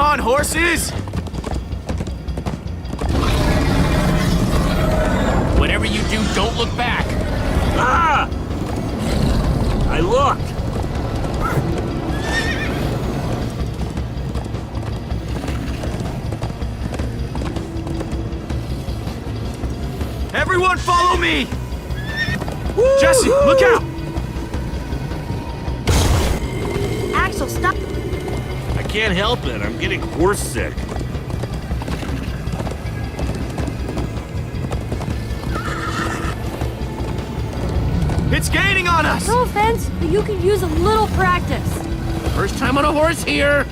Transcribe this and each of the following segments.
on, horses! Whatever you do, don't look back. Ah! I looked. Everyone follow me! Jesse, look out! Axel, stop! I can't help it. I'm getting horse sick. It's gaining on us! No offense, but you could use a little practice. First time on a horse here.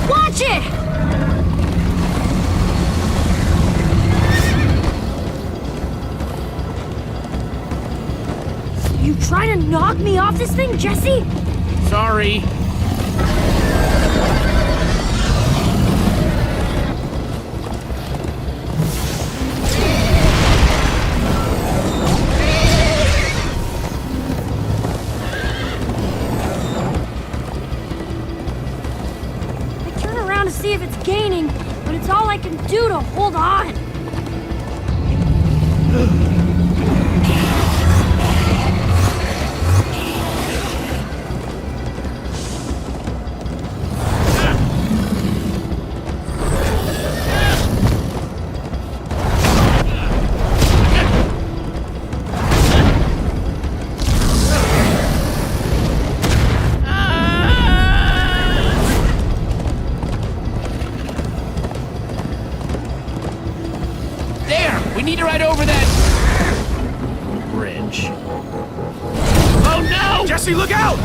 Watch it! You trying to knock me off this thing, Jesse? Sorry. I turn around to see if it's gaining, but it's all I can do to hold on. We need to ride over that bridge. Oh no! Jesse, look out!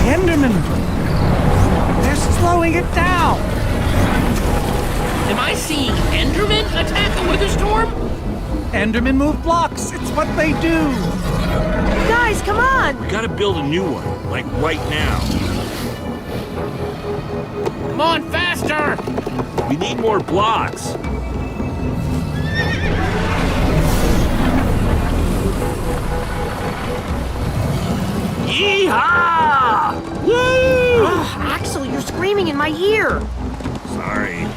Enderman! They're slowing it down! Am I seeing Enderman attack a Witherstorm? Endermen move blocks, it's what they do! Guys, come on! We gotta build a new one, like right now. Come on, faster! We need more blocks. Yeehaw! Woo! Ugh, Axel, you're screaming in my ear! Sorry.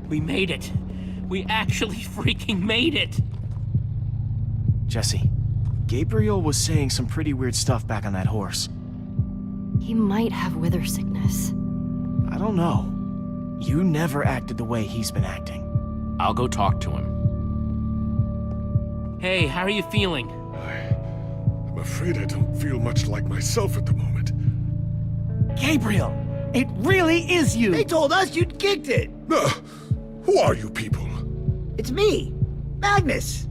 We made it. We actually freaking made it. Jesse, Gabriel was saying some pretty weird stuff back on that horse. He might have wither sickness. I don't know. You never acted the way he's been acting. I'll go talk to him. Hey, how are you feeling? I'm afraid I don't feel much like myself at the moment. Gabriel! It really is you! They told us you'd kicked it. Who are you people? It's me, Magnus.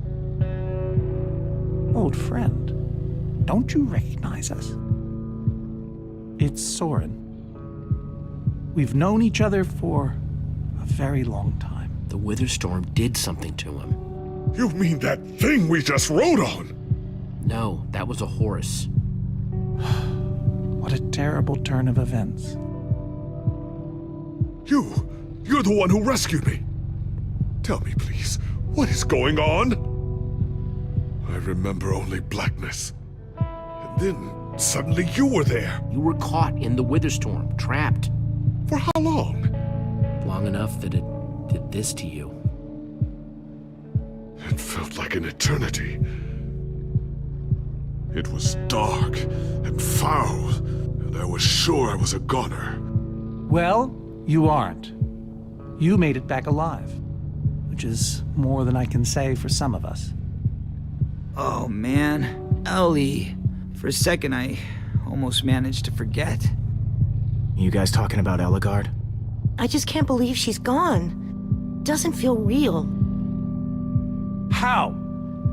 Old friend, don't you recognize us? It's Soren. We've known each other for a very long time. The Witherstorm did something to him. You mean that thing we just rode on? No, that was a horse. What a terrible turn of events. You're the one who rescued me. Tell me, please, what is going on? I remember only blackness. And then, suddenly you were there. You were caught in the Witherstorm, trapped. For how long? Long enough that it did this to you. It felt like an eternity. It was dark and foul, and I was sure I was a goner. Well, you aren't. You made it back alive, which is more than I can say for some of us. Oh man, Ellie. For a second I almost managed to forget. You guys talking about Eligard? I just can't believe she's gone. Doesn't feel real. How?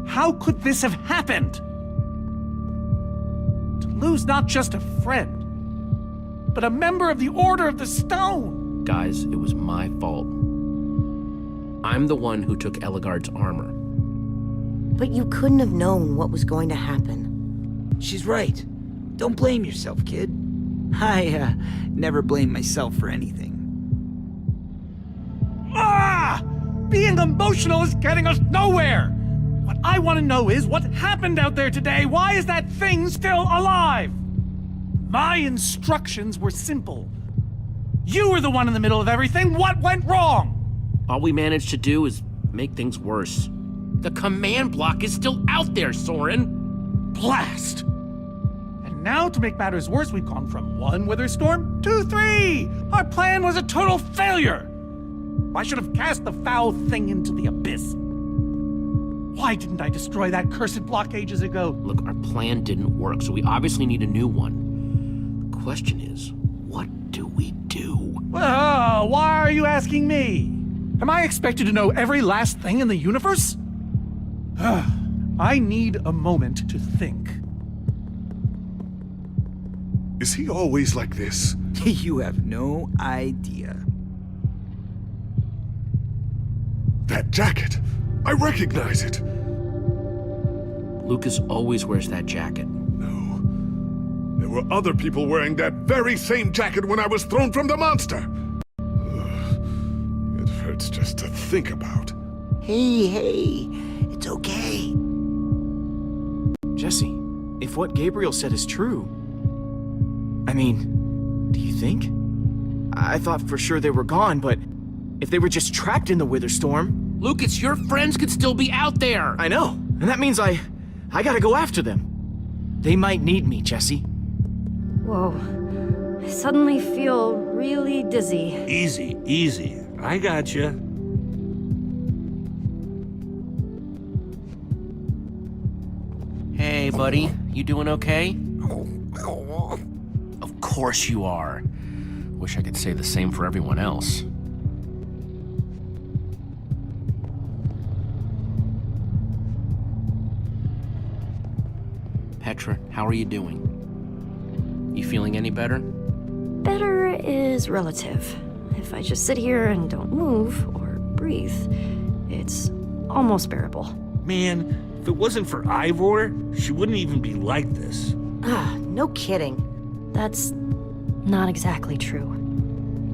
How could this have happened? To lose not just a friend, but a member of the Order of the Stone. Guys, it was my fault. I'm the one who took Eligard's armor. But you couldn't have known what was going to happen. She's right. Don't blame yourself, kid. I, never blame myself for anything. Ah! Being emotional is getting us nowhere! What I want to know is what happened out there today? Why is that thing still alive? My instructions were simple. You were the one in the middle of everything. What went wrong? All we managed to do is make things worse. The command block is still out there, Soren. Blast! And now, to make matters worse, we've gone from 1 wither storm to 3! Our plan was a total failure! I should have cast the foul thing into the abyss. Why didn't I destroy that cursed block ages ago? Look, our plan didn't work, so we obviously need a new one. The question is, what do we do? Well, why are you asking me? Am I expected to know every last thing in the universe? I need a moment to think. Is he always like this? You have no idea. That jacket! I recognize it! Lucas always wears that jacket. No. There were other people wearing that very same jacket when I was thrown from the monster! Ugh. It hurts just to think about. Hey, it's okay. Jesse, if what Gabriel said is true... I mean, do you think? I thought for sure they were gone, but if they were just trapped in the Wither Storm... Lucas, your friends could still be out there! I know, and that means I gotta go after them. They might need me, Jesse. Whoa. I suddenly feel really dizzy. Easy, easy. I got you. Hey, buddy. You doing okay? Of course you are. Wish I could say the same for everyone else. Petra, how are you doing? You feeling any better? Better is relative. If I just sit here and don't move or breathe, it's almost bearable. Man, if it wasn't for Ivor, she wouldn't even be like this. No kidding. That's not exactly true.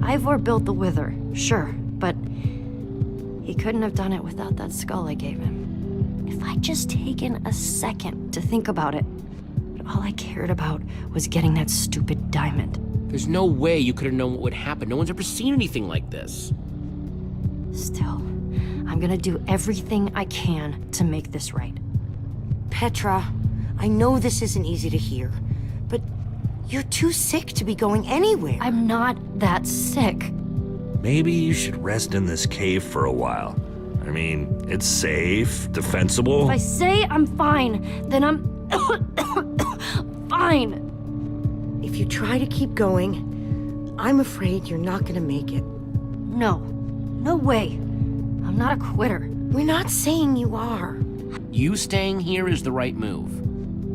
Ivor built the Wither, sure, but he couldn't have done it without that skull I gave him. If I'd just taken a second to think about it, but all I cared about was getting that stupid diamond. There's no way you could have known what would happen. No one's ever seen anything like this. Still, I'm gonna do everything I can to make this right. Petra, I know this isn't easy to hear, but you're too sick to be going anywhere. I'm not that sick. Maybe you should rest in this cave for a while. I mean, it's safe, defensible. If I say I'm fine, then I'm fine. If you try to keep going, I'm afraid you're not gonna make it. No way. I'm not a quitter. We're not saying you are. You staying here is the right move.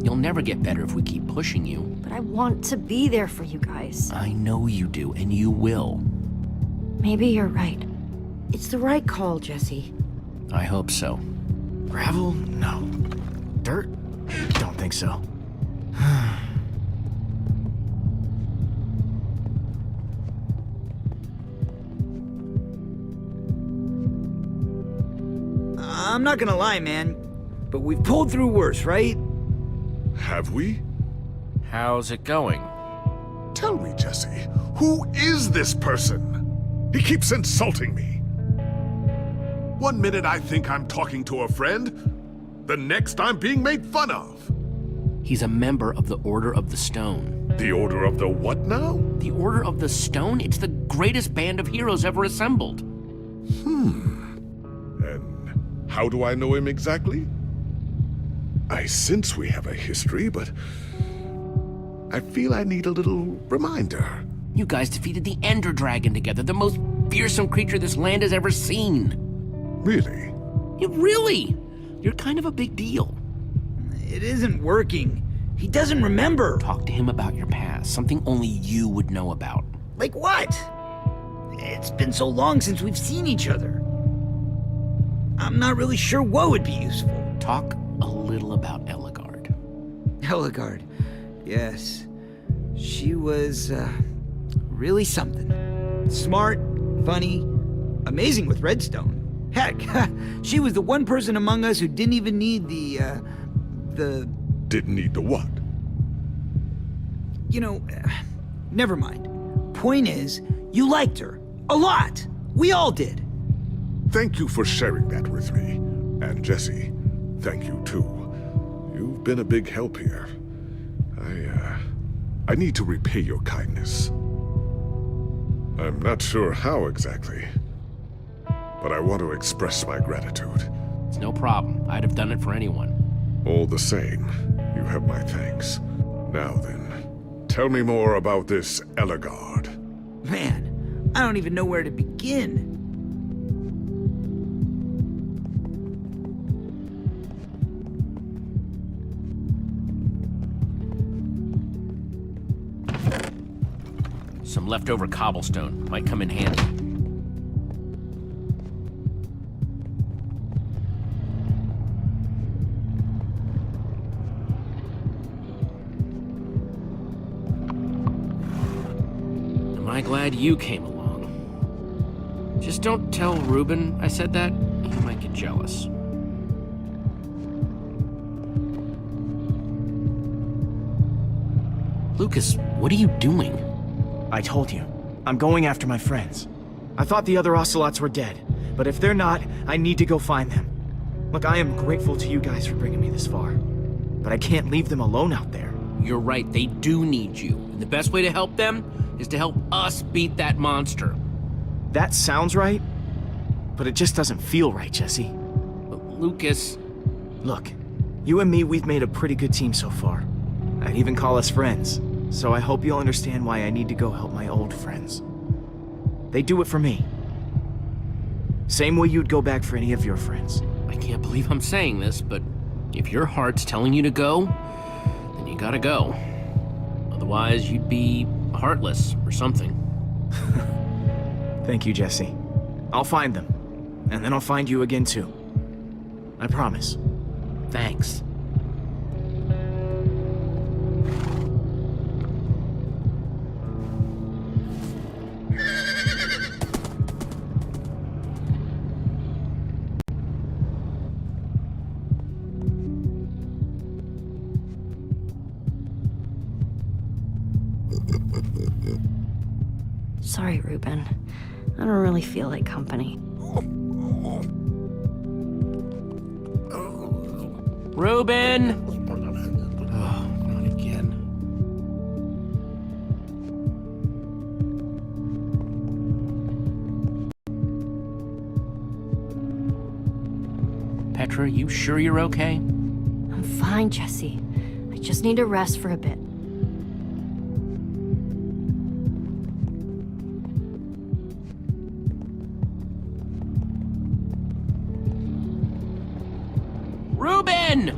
You'll never get better if we keep pushing you. But I want to be there for you guys. I know you do, and you will. Maybe you're right. It's the right call, Jesse. I hope so. Gravel? No. Dirt? Don't think so. I'm not gonna lie, man, but we've pulled through worse, right? Have we? How's it going? Tell me, Jesse, who is this person? He keeps insulting me. One minute I think I'm talking to a friend, the next I'm being made fun of. He's a member of the Order of the Stone. The Order of the what now? The Order of the Stone? It's the greatest band of heroes ever assembled. And how do I know him exactly? I sense we have a history, but I feel I need a little reminder. You guys defeated the Ender Dragon together, the most fearsome creature this land has ever seen. Really? Yeah, really? You're kind of a big deal. It isn't working. He doesn't remember. Talk to him about your past, something only you would know about. Like what? It's been so long since we've seen each other. I'm not really sure what would be useful. Talk a little about Eligard. Eligard. Yes. She was, really something. Smart, funny, amazing with Redstone. Heck, she was the one person among us who didn't even need the... Didn't need the what? You know, never mind. Point is, you liked her. A lot. We all did. Thank you for sharing that with me. And Jesse, thank you too. You've been a big help here. I need to repay your kindness. I'm not sure how exactly, but I want to express my gratitude. It's no problem. I'd have done it for anyone. All the same, you have my thanks. Now then, tell me more about this Eligard. Man, I don't even know where to begin. Some leftover cobblestone might come in handy. Am I glad you came along? Just don't tell Reuben I said that. He might get jealous. Lucas, what are you doing? I told you, I'm going after my friends. I thought the other Ocelots were dead, but if they're not, I need to go find them. Look, I am grateful to you guys for bringing me this far, but I can't leave them alone out there. You're right, they do need you. And the best way to help them is to help us beat that monster. That sounds right, but it just doesn't feel right, Jesse. But Lucas... Look, you and me, we've made a pretty good team so far. I'd even call us friends. So I hope you'll understand why I need to go help my old friends. They do it for me. Same way you'd go back for any of your friends. I can't believe I'm saying this, but if your heart's telling you to go, then you gotta go. Otherwise, you'd be heartless or something. Thank you, Jesse. I'll find them. And then I'll find you again, too. I promise. Thanks. Sorry, Reuben. I don't really feel like company. Reuben! Oh, not again. Petra, you sure you're okay? I'm fine, Jesse. I just need to rest for a bit. Reuben!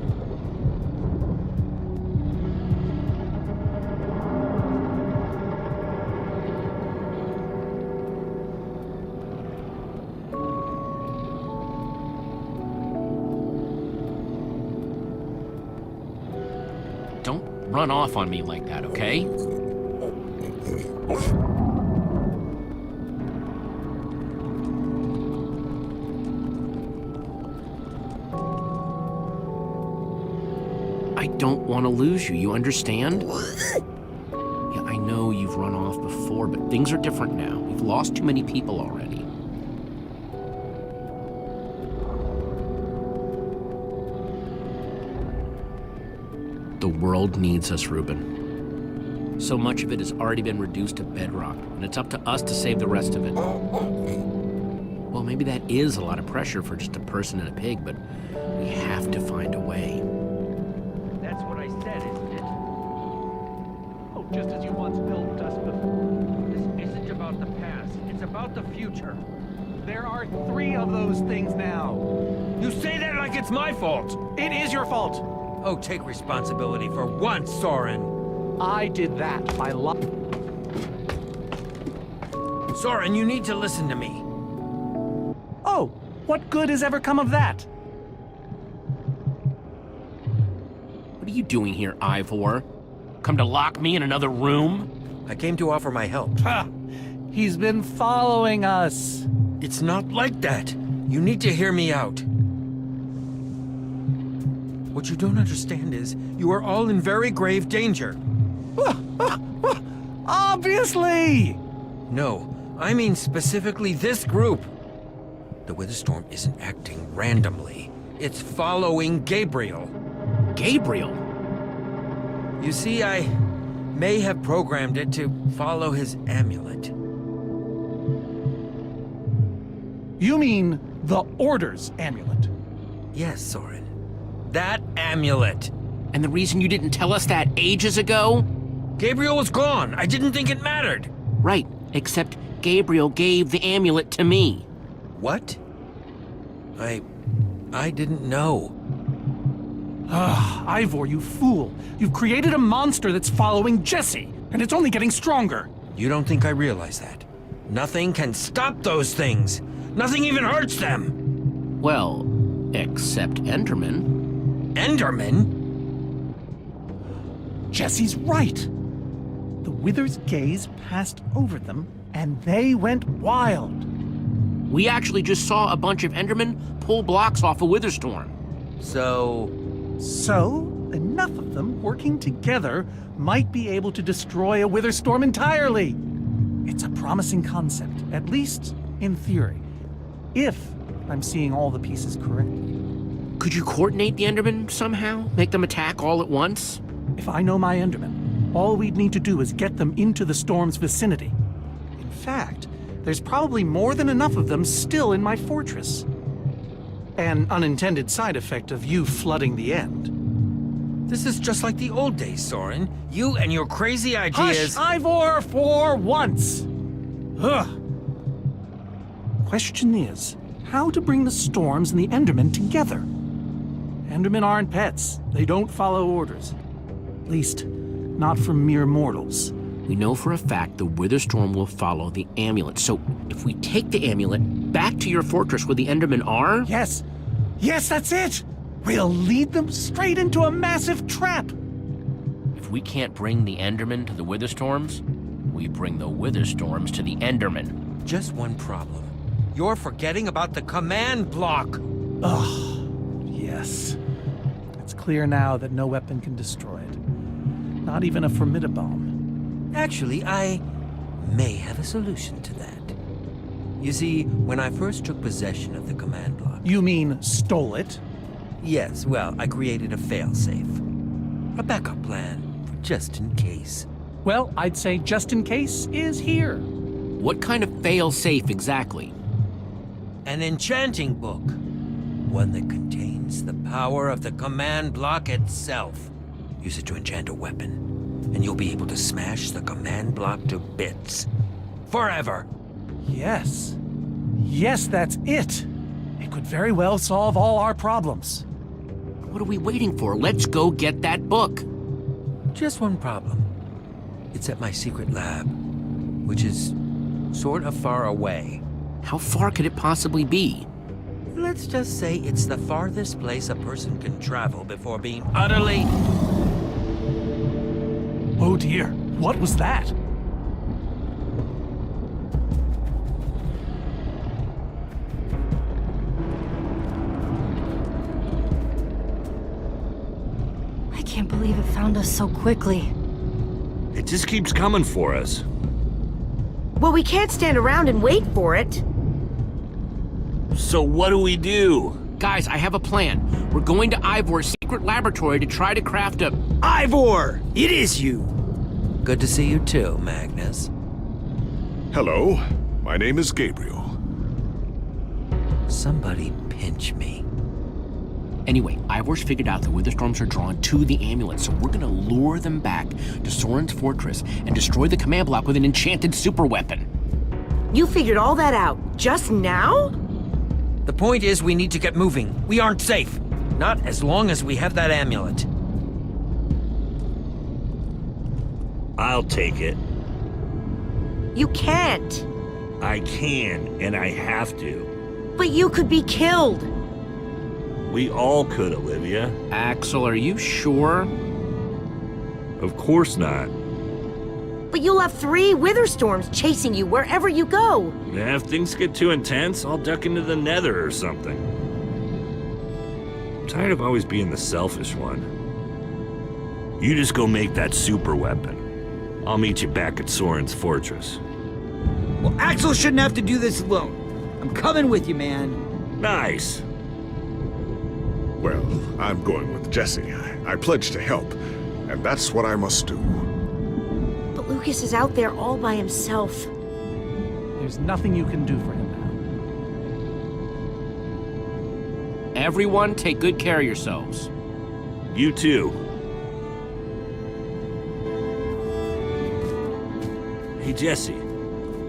Don't run off on me like that, okay? I don't want to lose you, you understand? Yeah, I know you've run off before, but things are different now. We've lost too many people already. The world needs us, Reuben. So much of it has already been reduced to bedrock, and it's up to us to save the rest of it. Well, maybe that is a lot of pressure for just a person and a pig, but we have to find a way. That's what I said, isn't it? Oh, just as you once built us before. about the past. It's about the future. There are 3 of those things now. You say that like it's my fault. It is your fault. Oh, take responsibility for once, Soren. I did that by Soren, you need to listen to me. Oh, what good has ever come of that? What are you doing here, Ivor? Come to lock me in another room? I came to offer my help. Ha! He's been following us. It's not like that. You need to hear me out. What you don't understand is, you are all in very grave danger. Obviously! No, I mean specifically this group. The Witherstorm isn't acting randomly. It's following Gabriel. Gabriel? You see, I may have programmed it to follow his amulet. You mean the Order's amulet? Yes, Soren. That amulet. And the reason you didn't tell us that ages ago? Gabriel was gone. I didn't think it mattered. Right, except Gabriel gave the amulet to me. What? I didn't know. Ivor, you fool. You've created a monster that's following Jesse, and it's only getting stronger. You don't think I realize that? Nothing can stop those things. Nothing even hurts them. Well, except Enderman. Enderman? Jesse's right. The Wither's gaze passed over them, and they went wild. We actually just saw a bunch of Endermen pull blocks off a Witherstorm. So, Enough of them working together might be able to destroy a Witherstorm entirely. It's a promising concept, at least in theory, if I'm seeing all the pieces correctly. Could you coordinate the Endermen somehow? Make them attack all at once? If I know my Endermen, all we'd need to do is get them into the storm's vicinity. In fact, there's probably more than enough of them still in my fortress. An unintended side effect of you flooding the end. this is just like the old days, Soren. You and your crazy ideas. Hush, Ivor, for once! Ugh. Question is, how to bring the Storms and the Endermen together? Endermen aren't pets. They don't follow orders. At least, not from mere mortals. We know for a fact the Witherstorm will follow the amulet. So if we take the amulet back to your fortress where the Endermen are... Yes! Yes, that's it! We'll lead them straight into a massive trap! If we can't bring the Endermen to the Witherstorms, we bring the Witherstorms to the Endermen. Just one problem. You're forgetting about the command block. Ugh, yes. It's clear now that no weapon can destroy it. Not even a Formidabomb. Actually, I may have a solution to that. You see, when I first took possession of the command block... You mean stole it? Yes, well, I created a failsafe. A backup plan, for just in case. Well, I'd say just in case is here. What kind of fail-safe exactly? An enchanting book. One that contains the power of the command block itself. Use it to enchant a weapon, and you'll be able to smash the command block to bits. Forever! Yes. Yes, that's it. It could very well solve all our problems. What are we waiting for? Let's go get that book. Just one problem. It's at my secret lab, which is sort of far away. How far could it possibly be? Let's just say it's the farthest place a person can travel before being utterly... Oh dear, what was that? I can't believe it found us so quickly. It just keeps coming for us. Well, we can't stand around and wait for it. So what do we do? Guys, I have a plan. We're going to Ivor's secret laboratory to try to craft a... Ivor! It is you! Good to see you too, Magnus. Hello, my name is Gabriel. Somebody pinch me. Anyway, Ivor's figured out the Witherstorms are drawn to the amulet, so we're gonna lure them back to Soren's fortress and destroy the command block with an enchanted superweapon. You figured all that out just now? The point is, we need to get moving. We aren't safe. Not as long as we have that amulet. I'll take it. You can't. I can, and I have to. But you could be killed. We all could, Olivia. Axel, are you sure? Of course not. But you'll have 3 wither storms chasing you wherever you go. If things get too intense, I'll duck into the nether or something. I'm tired of always being the selfish one. You just go make that super weapon. I'll meet you back at Soren's fortress. Well, Axel shouldn't have to do this alone. I'm coming with you, man. Nice. Well, I'm going with Jesse. I pledged to help, and that's what I must do. But Lucas is out there all by himself. There's nothing you can do for him now. Everyone, take good care of yourselves. You too. Hey, Jesse.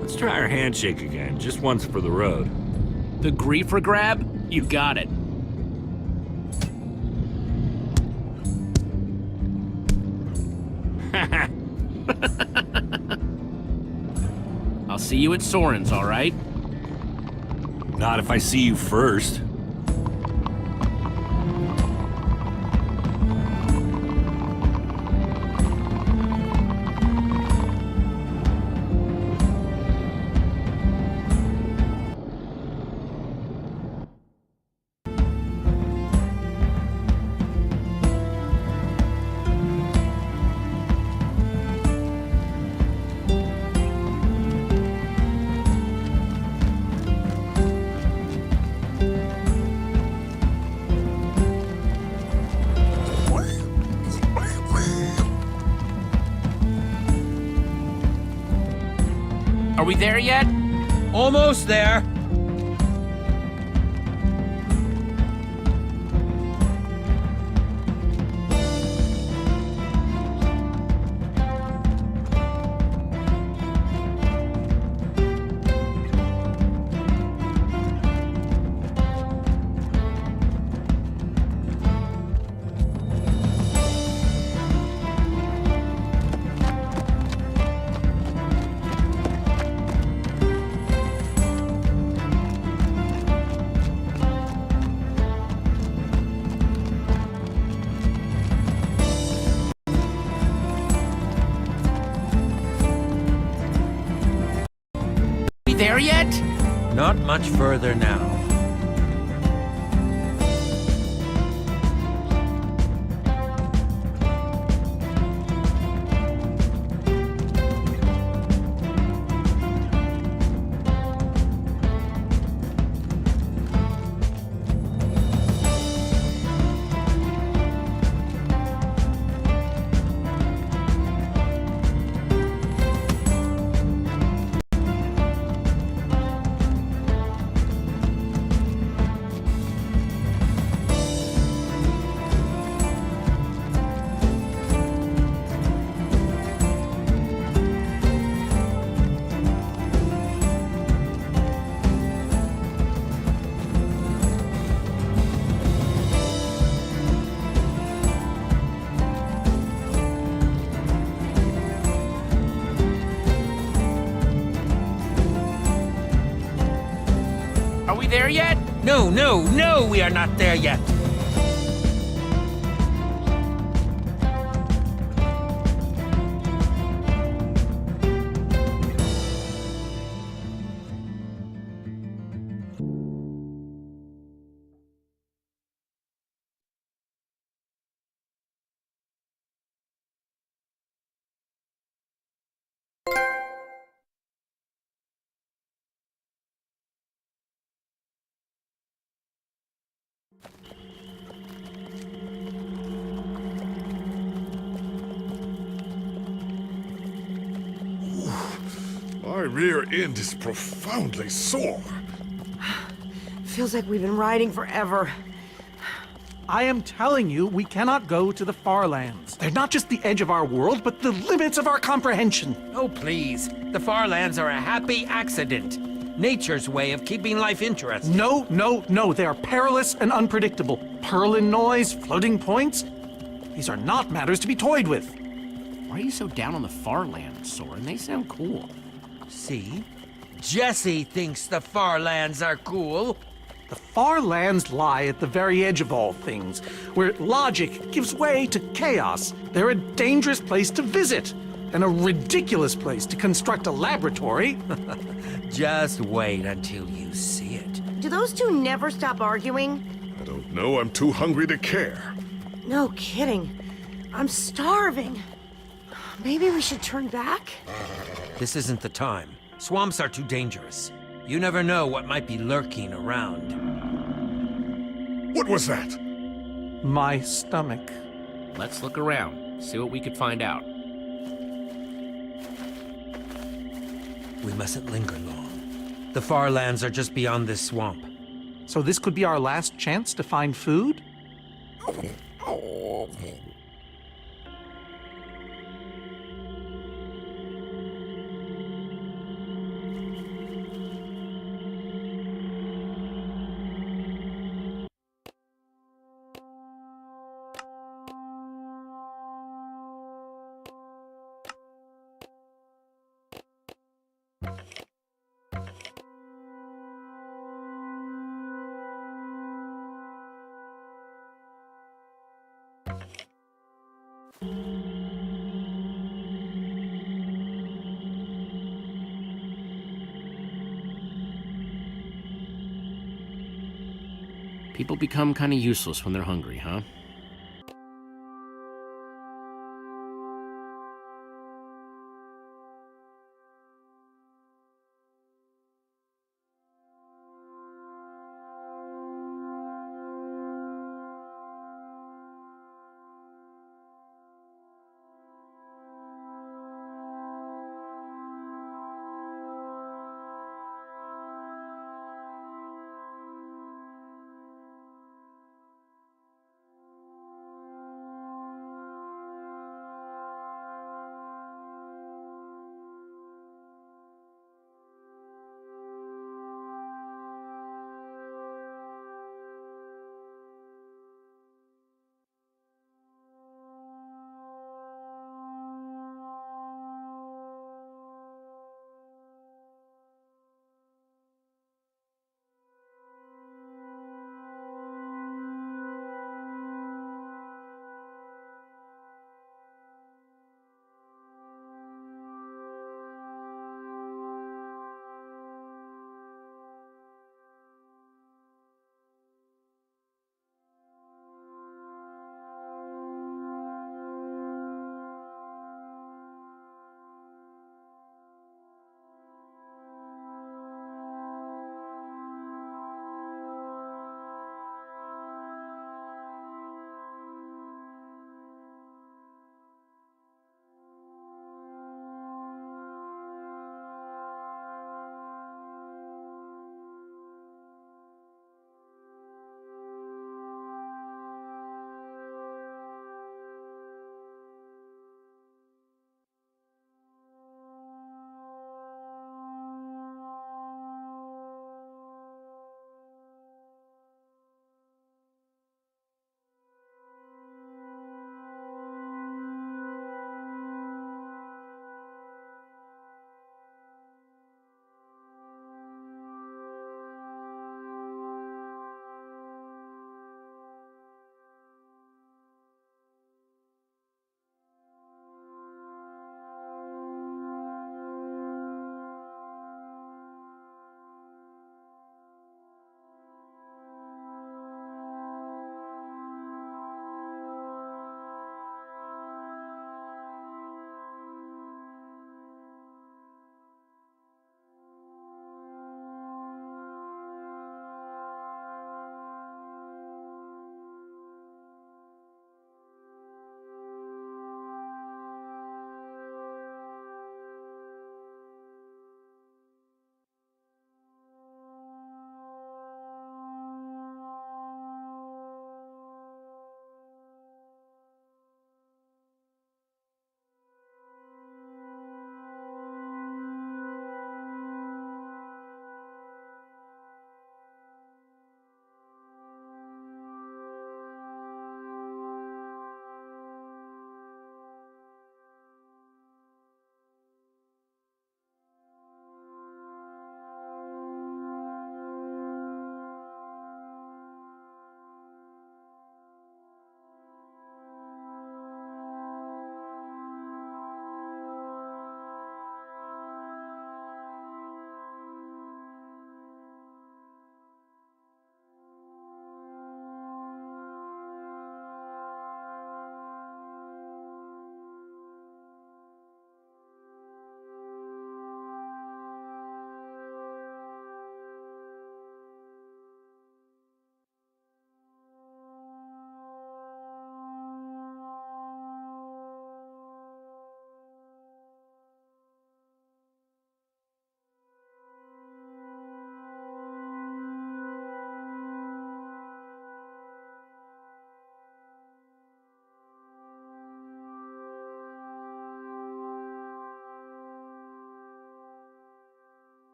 Let's try our handshake again, just once for the road. The griefer grab? You got it. I'll see you at Soren's, all right? Not if I see you first. Are we there yet? Almost there. There yet? Not much further now. Are we there yet? No, no, no, we are not there yet. My rear end is profoundly sore. Feels like we've been riding forever. I am telling you, we cannot go to the far lands. They're not just the edge of our world, but the limits of our comprehension. Oh, please. The far lands are a happy accident. Nature's way of keeping life interesting. No, no, no. They are perilous and unpredictable. Purlin noise, floating points. These are not matters to be toyed with. Why are you so down on the far lands, Soren? They sound cool. See? Jesse thinks the far lands are cool. The far lands lie at the very edge of all things, where logic gives way to chaos. They're a dangerous place to visit, and a ridiculous place to construct a laboratory. Just wait until you see it. Do those two never stop arguing? I don't know. I'm too hungry to care. No kidding. I'm starving. Maybe we should turn back? This isn't the time. Swamps are too dangerous. You never know what might be lurking around. What was that? My stomach. Let's look around, see what we could find out. We mustn't linger long. The far lands are just beyond this swamp. So this could be our last chance to find food? People become kind of useless when they're hungry, huh?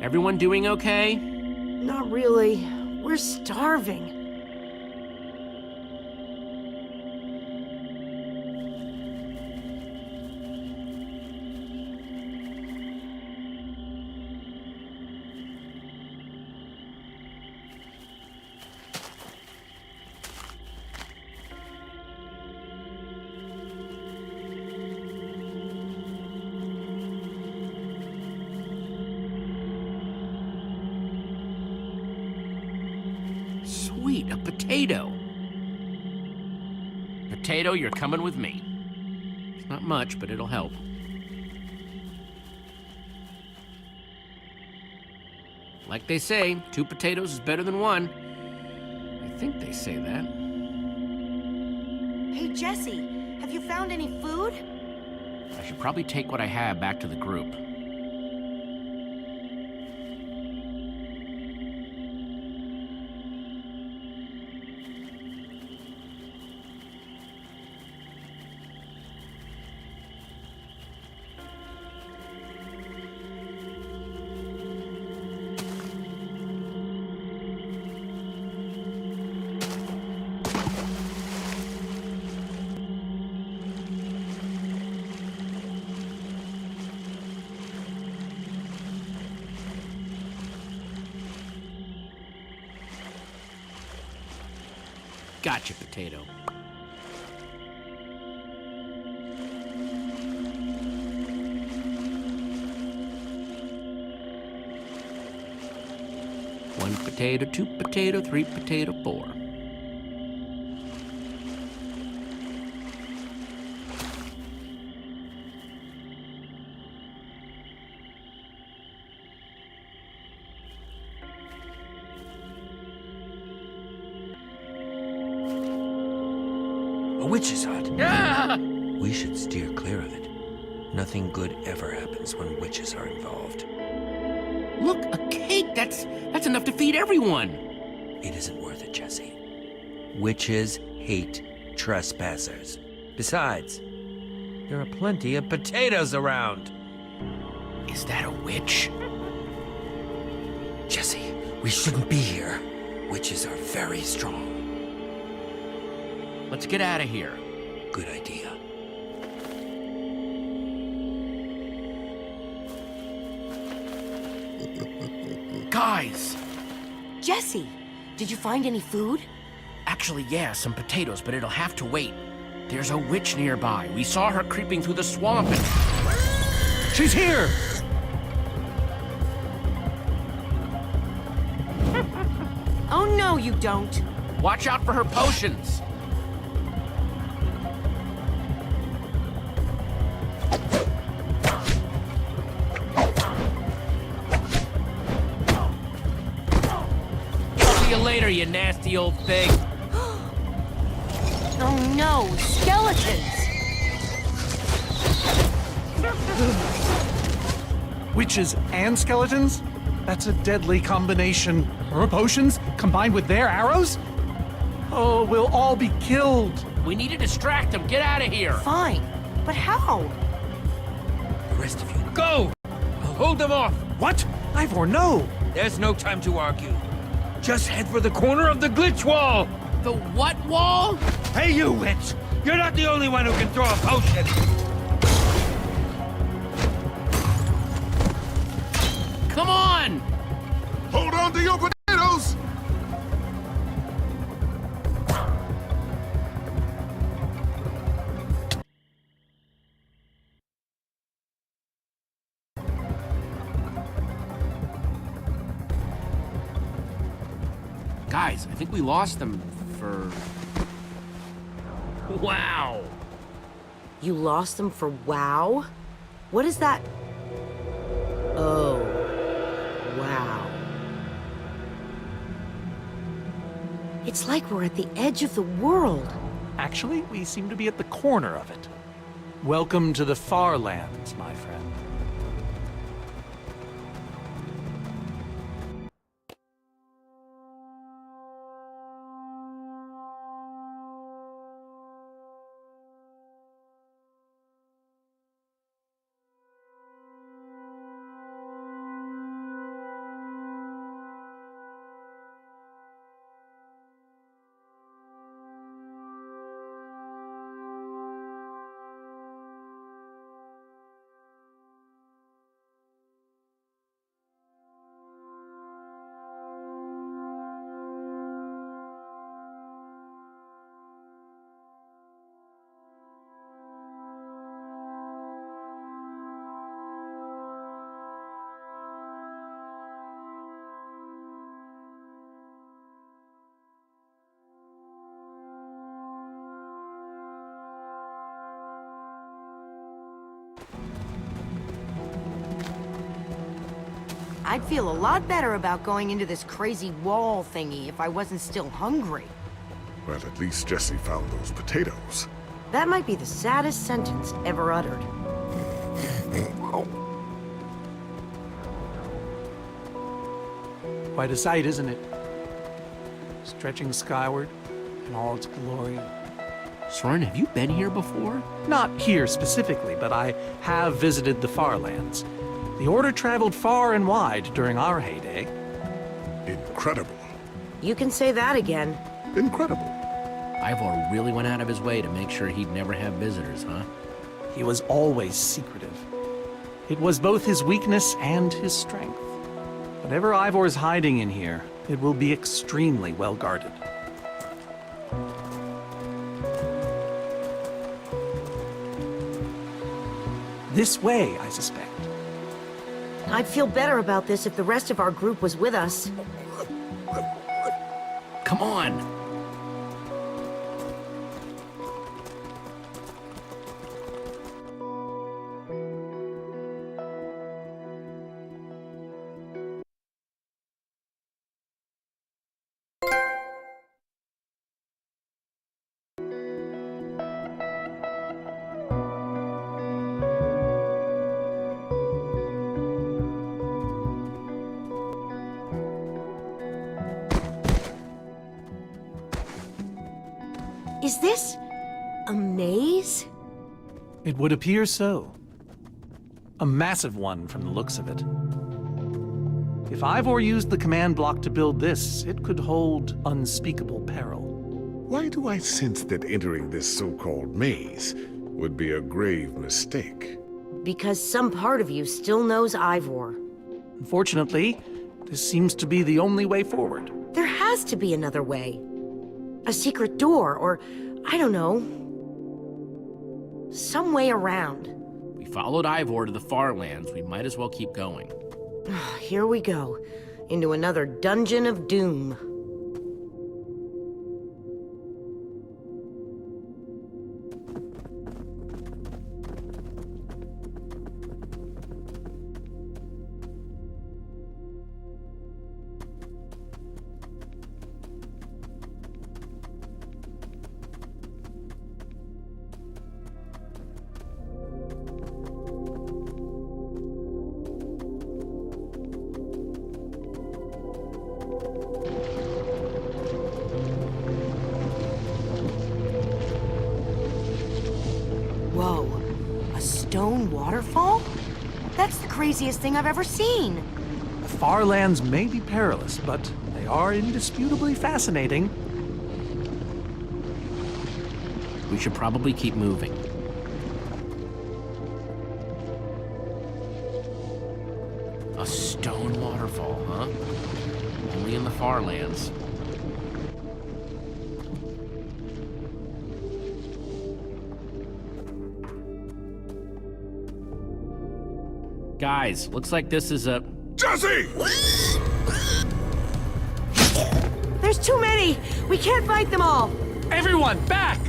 Everyone doing okay? Not really. We're starving. Sweet, a potato. Potato, you're coming with me. It's not much, but it'll help. Like they say, 2 potatoes is better than 1. I think they say that. Hey, Jesse, have you found any food? I should probably take what I have back to the group. Gotcha, potato. One potato, 2 potato, 3 potato, 4. A witch's hut. Ah! We should steer clear of it. Nothing good ever happens when witches are involved. Look, a cake! That's enough to feed everyone! It isn't worth it, Jesse. Witches hate trespassers. Besides, there are plenty of potatoes around. Is that a witch? Jesse, we shouldn't be here. Witches are very strong. Let's get out of here. Good idea. Guys! Jesse, did you find any food? Actually, yeah, some potatoes, but it'll have to wait. There's a witch nearby. We saw her creeping through the swamp and... She's here! Oh no, you don't. Watch out for her potions! See you later, you nasty old thing. Oh no, skeletons! Witches and skeletons? That's a deadly combination. Her potions combined with their arrows? Oh, we'll all be killed. We need to distract them. Get out of here. Fine, but how? The rest of you, go! I'll hold them off. What? Ivor, no! There's no time to argue. Just head for the corner of the glitch wall. The what wall? Hey, you witch! You're not the only one who can throw a potion. Come on! Hold on to your potatoes! Guys, I think we lost them for... Wow! You lost them for WoW? What is that? Oh, wow. It's like we're at the edge of the world. Actually, we seem to be at the corner of it. Welcome to the Far Lands, my friend. I'd feel a lot better about going into this crazy wall thingy if I wasn't still hungry. Well, at least Jesse found those potatoes. That might be the saddest sentence ever uttered. Quite a sight, isn't it? Stretching skyward in all its glory. Soren, have you been here before? Not here specifically, but I have visited the Farlands. The Order traveled far and wide during our heyday. Incredible. You can say that again. Incredible. Ivor really went out of his way to make sure he'd never have visitors, huh? He was always secretive. It was both his weakness and his strength. Whatever Ivor's hiding in here, it will be extremely well guarded. This way, I suspect. I'd feel better about this if the rest of our group was with us. Come on! Is this a maze? It would appear so. A massive one from the looks of it. If Ivor used the command block to build this, it could hold unspeakable peril. Why do I sense that entering this so-called maze would be a grave mistake? Because some part of you still knows Ivor. Unfortunately, this seems to be the only way forward. There has to be another way. A secret door, or I don't know. Some way around. We followed Ivor to the Farlands. We might as well keep going. Here we go. Into another dungeon of doom. Whoa, a stone waterfall? That's the craziest thing I've ever seen. The Farlands may be perilous, but they are indisputably fascinating. We should probably keep moving. A stone waterfall, huh? Only in the Farlands. Guys, looks like this is a... Jesse! There's too many! We can't fight them all! Everyone, back!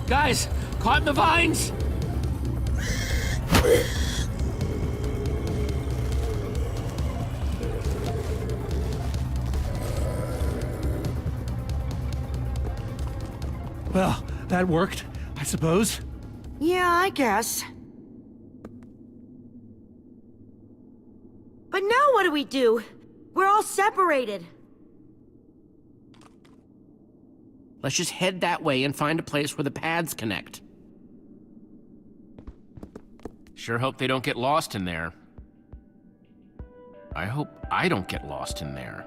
Guys, caught in the vines! Well, that worked, I suppose. Yeah, I guess. But now what do we do? We're all separated. Let's just head that way and find a place where the paths connect. Sure hope they don't get lost in there. I hope I don't get lost in there.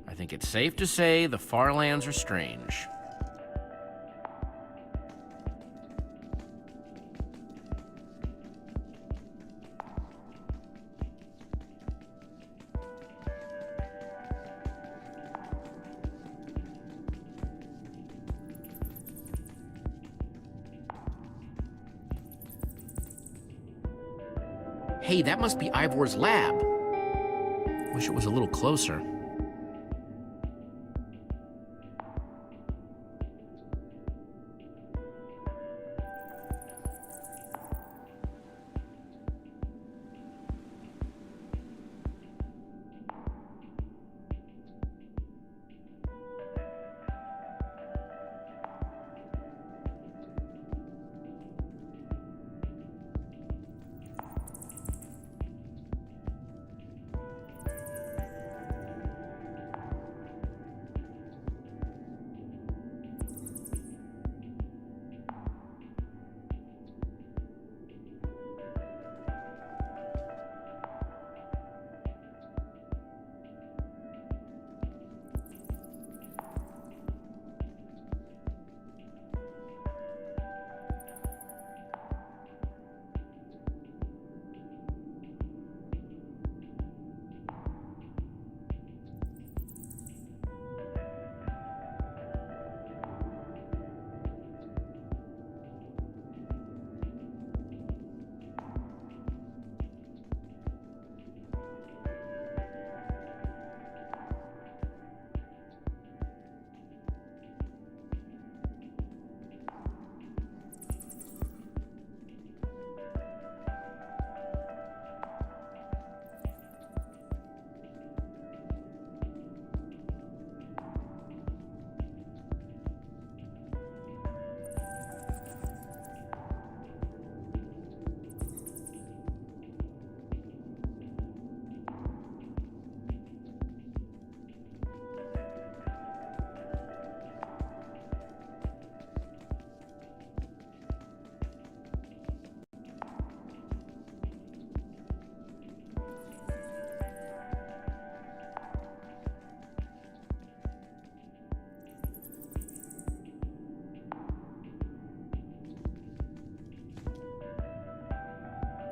I think it's safe to say the Farlands are strange. Hey, that must be Ivor's lab. Wish it was a little closer.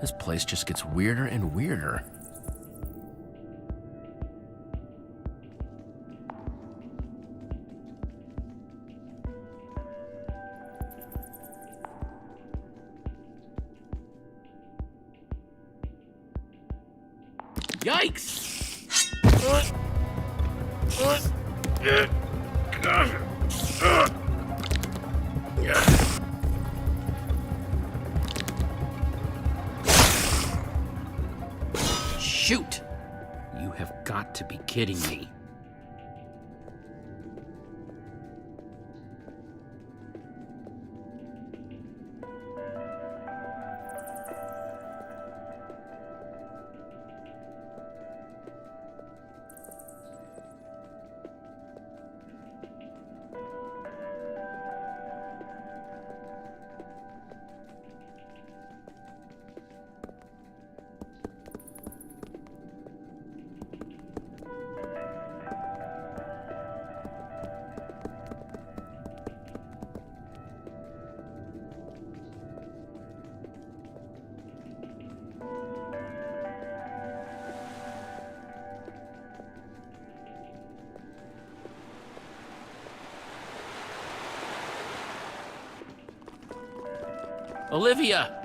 This place just gets weirder and weirder. Yikes! Shoot! You have got to be kidding me. Olivia!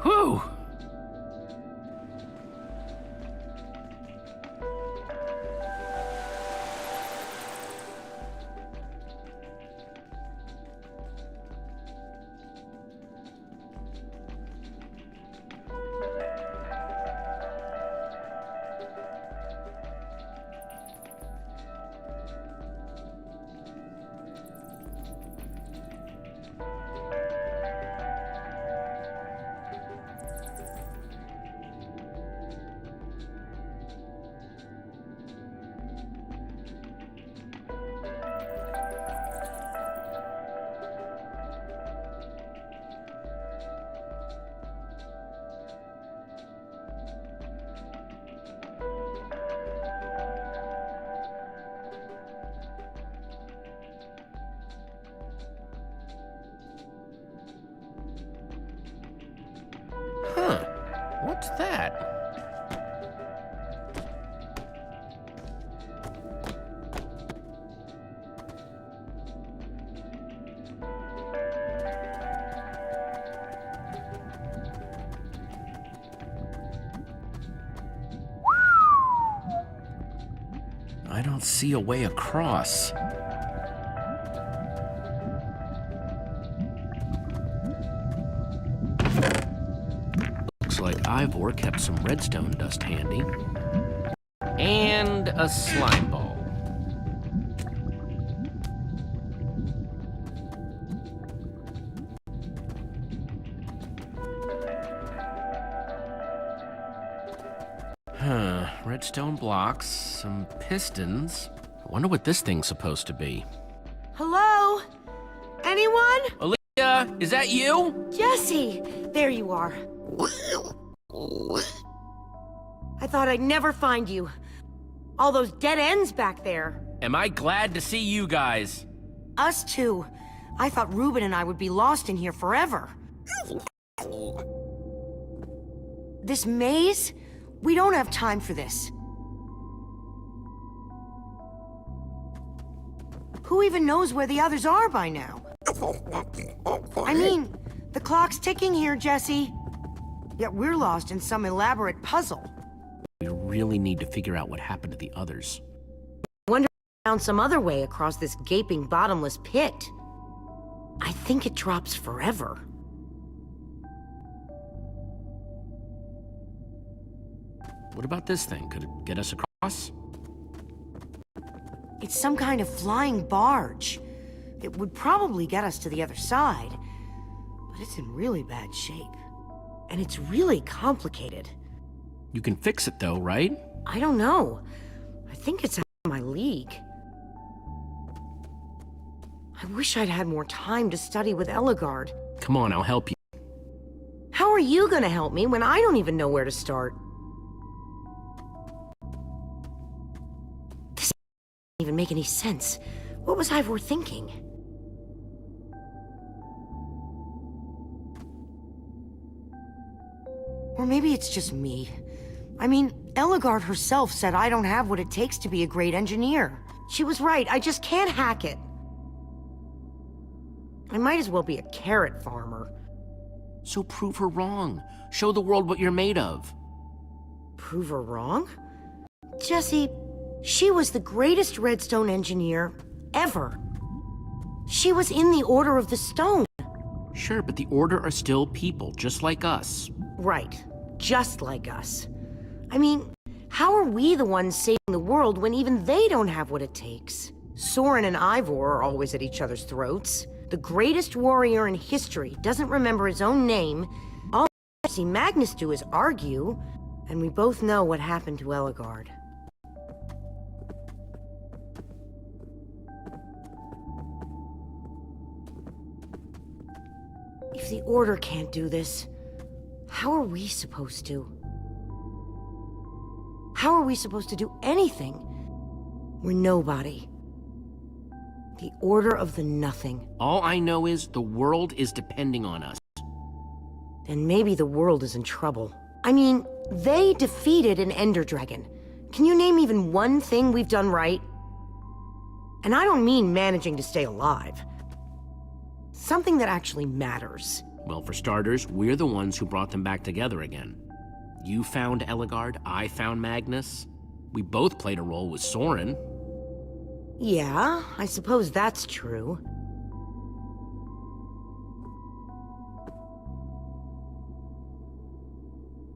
Whew! What's that? I don't see a way across. Looks like Ivor kept some redstone dust handy. And a slime ball. Redstone blocks, some pistons. I wonder what this thing's supposed to be. Hello? Anyone? Olivia, is that you? Jesse! There you are. I thought I'd never find you. All those dead ends back there. Am I glad to see you guys? Us too. I thought Reuben and I would be lost in here forever. This maze? We don't have time for this. Who even knows where the others are by now? I mean, the clock's ticking here, Jesse. Yet we're lost in some elaborate puzzle. We really need to figure out what happened to the others. Wonder if we found some other way across this gaping bottomless pit. I think it drops forever. What about this thing? Could it get us across? It's some kind of flying barge. It would probably get us to the other side, but it's in really bad shape. And it's really complicated. You can fix it though, right? I don't know. I think it's out of my league. I wish I'd had more time to study with Ellegaard. Come on, I'll help you. How are you gonna help me when I don't even know where to start? This doesn't even make any sense. What was Ivor thinking? Or maybe it's just me. I mean, Ellegaard herself said I don't have what it takes to be a great engineer. She was right, I just can't hack it. I might as well be a carrot farmer. So prove her wrong. Show the world what you're made of. Prove her wrong? Jesse, she was the greatest redstone engineer ever. She was in the Order of the Stone. Sure, but the Order are still people, just like us. Right, just like us. I mean, how are we the ones saving the world when even they don't have what it takes? Soren and Ivor are always at each other's throats. The greatest warrior in history doesn't remember his own name. All I see Magnus do is argue, and we both know what happened to Ellegaard. If the Order can't do this, how are we supposed to? How are we supposed to do anything? We're nobody. The Order of the Nothing. All I know is the world is depending on us. Then maybe the world is in trouble. I mean, they defeated an Ender Dragon. Can you name even one thing we've done right? And I don't mean managing to stay alive. Something that actually matters. Well, for starters, we're the ones who brought them back together again. You found Ellegaard, I found Magnus. We both played a role with Soren. Yeah, I suppose that's true.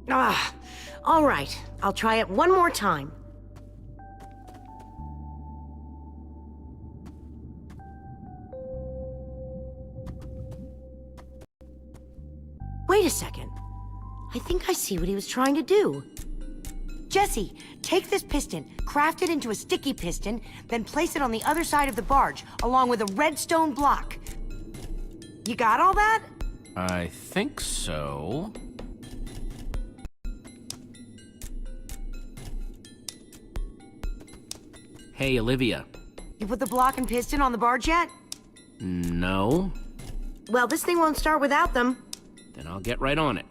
All right. I'll try it one more time. Wait a second. I think I see what he was trying to do. Jesse, take this piston, craft it into a sticky piston, then place it on the other side of the barge, along with a redstone block. You got all that? I think so. Hey, Olivia. You put the block and piston on the barge yet? No. Well, this thing won't start without them. Then I'll get right on it.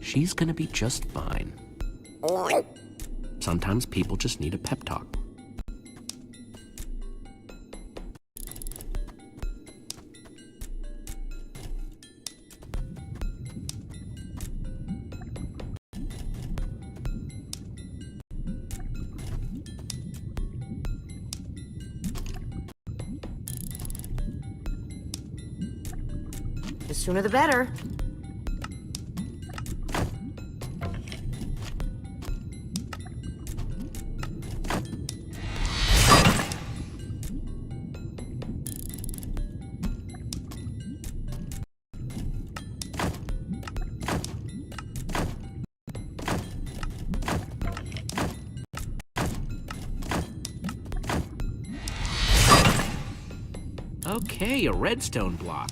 She's gonna be just fine. Sometimes people just need a pep talk. The sooner the better. Okay, a redstone block.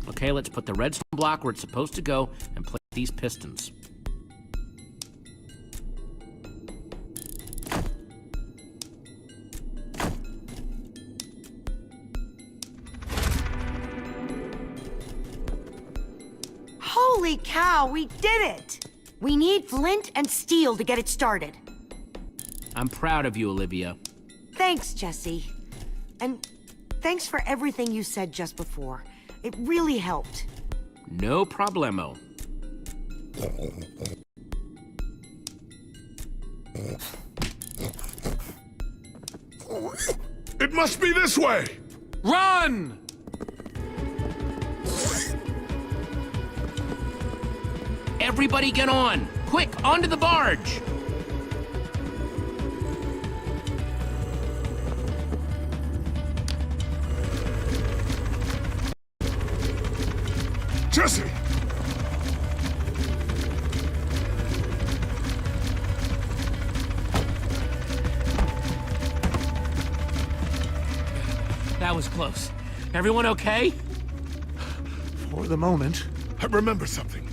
Okay, let's put the redstone block where it's supposed to go and place these pistons. Holy cow, we did it! We need flint and steel to get it started. I'm proud of you, Olivia. Thanks, Jesse. And thanks for everything you said just before. It really helped. No problemo. It must be this way! Run! Everybody get on! Quick, onto the barge! Jesse! That was close. Everyone okay? For the moment. I remember something.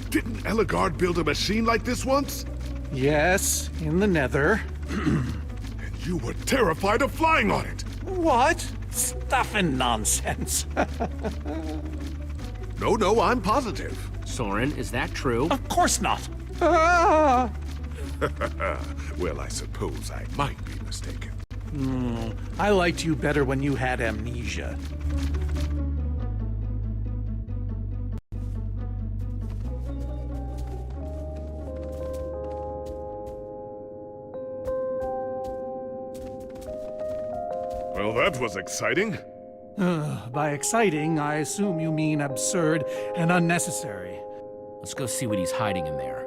Didn't Eligard build a machine like this once? Yes, in the nether. And you were terrified of flying on it! What? Stuff and nonsense. No, I'm positive. Soren, is that true? Of course not. Ah! Well, I suppose I might be mistaken. I liked you better when you had amnesia. Well, that was exciting. By exciting, I assume you mean absurd and unnecessary. Let's go see what he's hiding in there.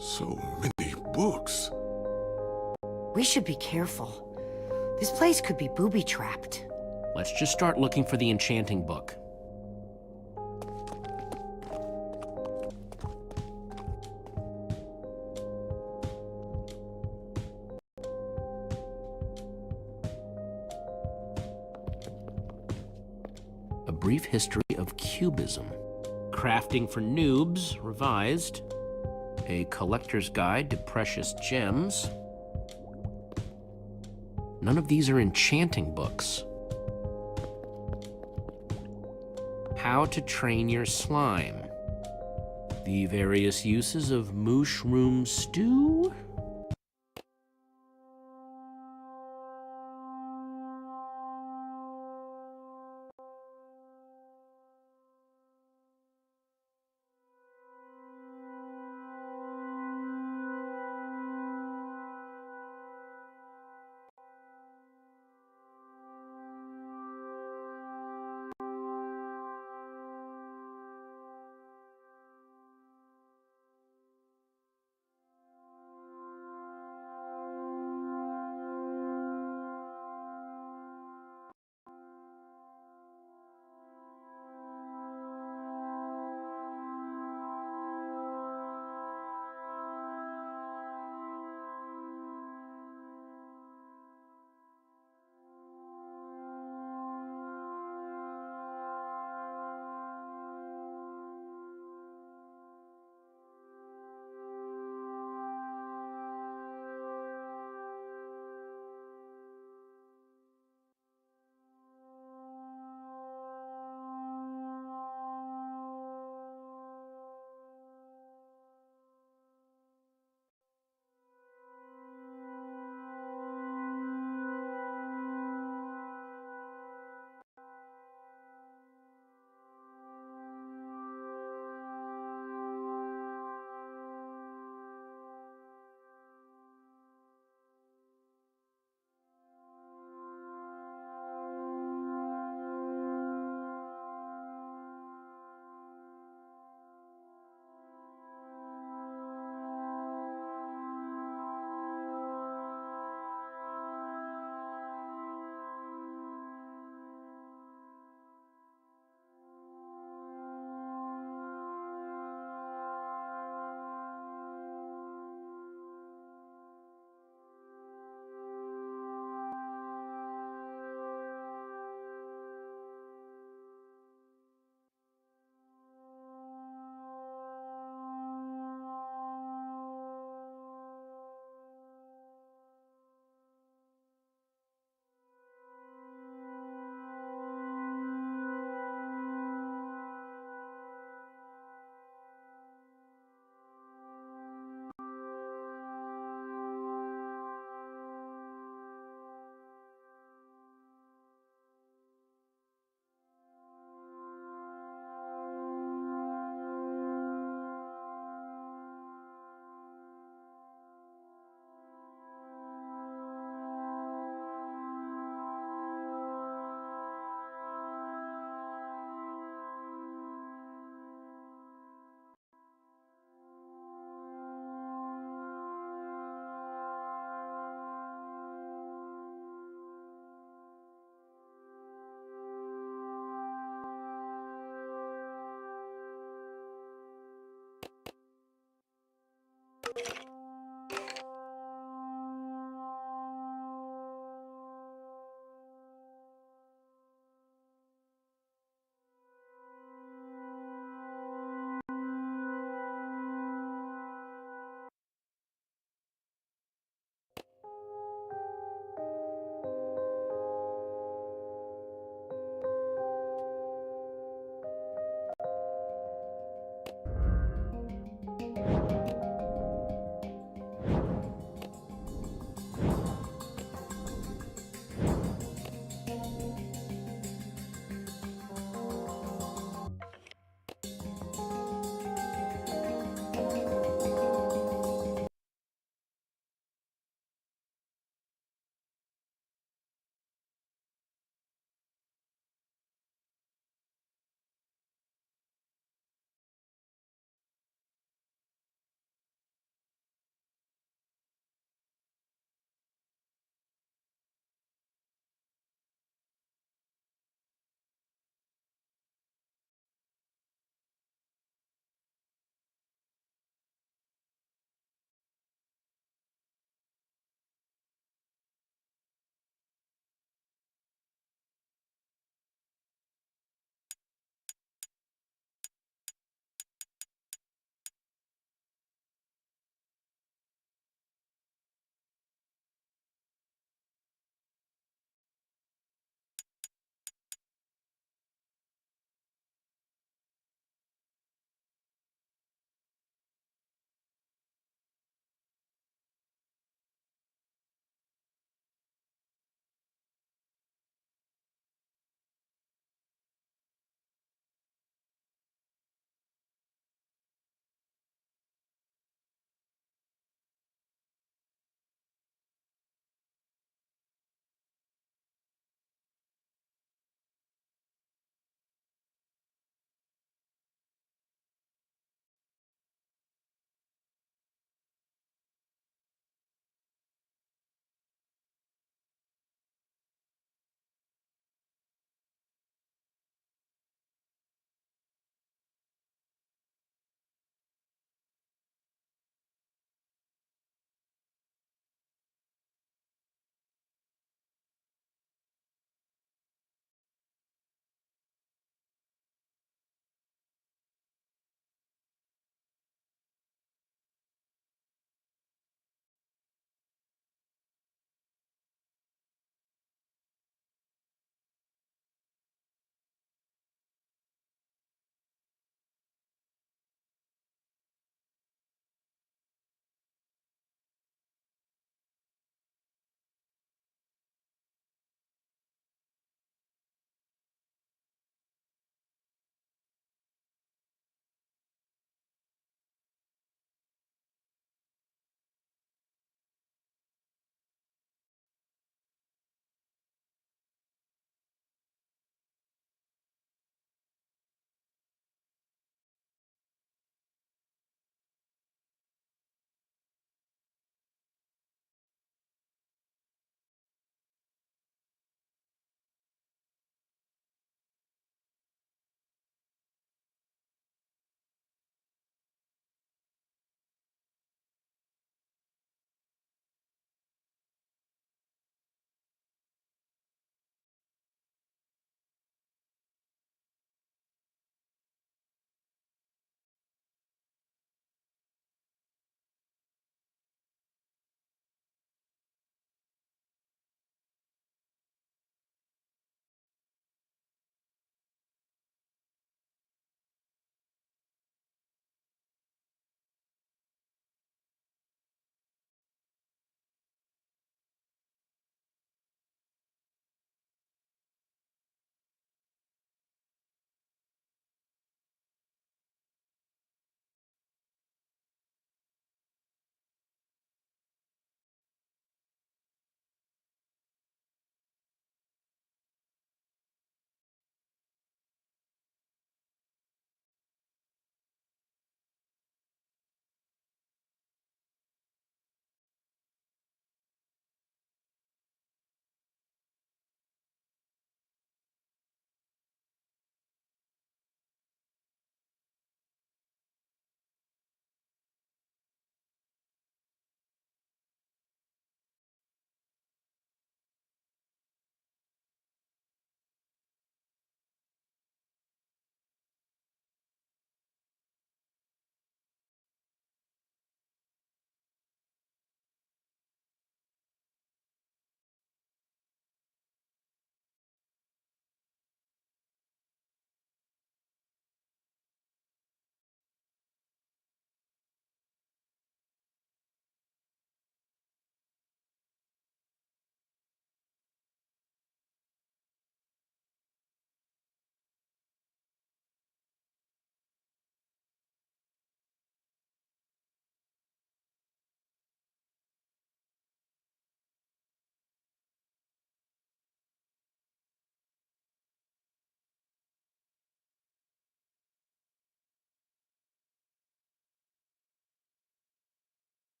So many books. We should be careful. This place could be booby-trapped. Let's just start looking for the enchanting book. A Brief History of Cubism. Crafting for Noobs, revised. A Collector's Guide to Precious Gems. None of these are enchanting books. How to Train Your Slime. The Various Uses of Mushroom Stew.